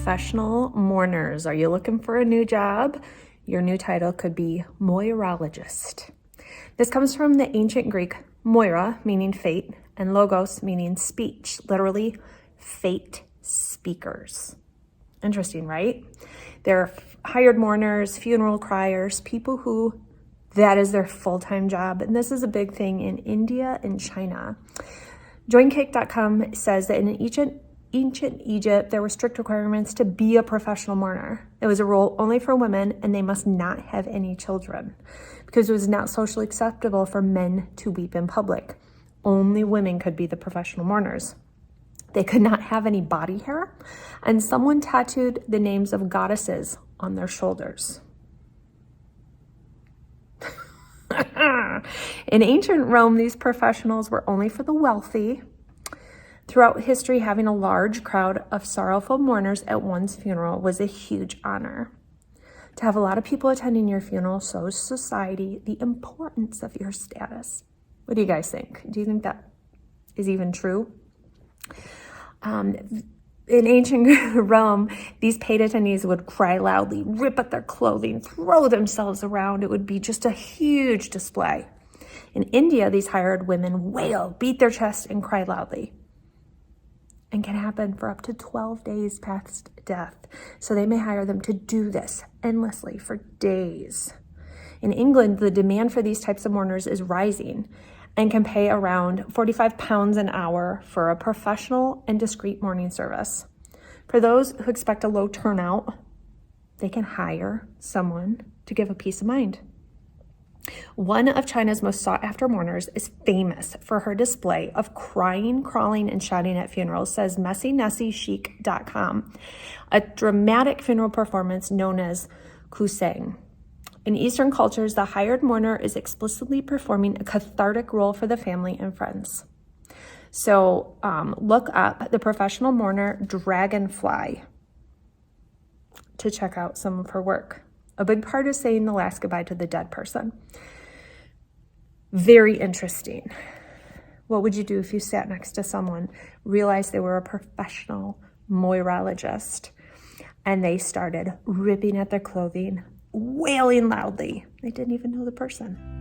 professional mourners. Are you looking for a new job? Your new title could be Moirologist. This comes from the ancient Greek Moira, meaning fate, and logos, meaning speech, literally fate speakers. Interesting, right? They're hired mourners, funeral criers, people who that is their full-time job. And this is a big thing in India and China. JoinCake.com says that in ancient Egypt, there were strict requirements to be a professional mourner. It was a role only for women, and they must not have any children because it was not socially acceptable for men to weep in public. Only women could be the professional mourners. They could not have any body hair, and someone tattooed the names of goddesses on their shoulders. In ancient Rome, these professionals were only for the wealthy. Throughout history, having a large crowd of sorrowful mourners at one's funeral was a huge honor. To have a lot of people attending your funeral shows society the importance of your status. What do you guys think? Do you think that is even true? In ancient Rome, these paid attendees would cry loudly, rip at their clothing, throw themselves around. It would be just a huge display. In India, these hired women wail, beat their chest, and cry loudly. And can happen for up to 12 days past death. So they may hire them to do this endlessly for days. In England, the demand for these types of mourners is rising and can pay around £45 an hour for a professional and discreet mourning service. For those who expect a low turnout, they can hire someone to give a peace of mind. One of China's most sought-after mourners is famous for her display of crying, crawling, and shouting at funerals, says MessyNessyChic.com, a dramatic funeral performance known as kusang. In Eastern cultures, the hired mourner is explicitly performing a cathartic role for the family and friends. So look up the professional mourner Dragonfly to check out some of her work. A big part is saying the last goodbye to the dead person. Very interesting. What would you do if you sat next to someone, realized they were a professional Moirologist, and they started ripping at their clothing, wailing loudly? They didn't even know the person.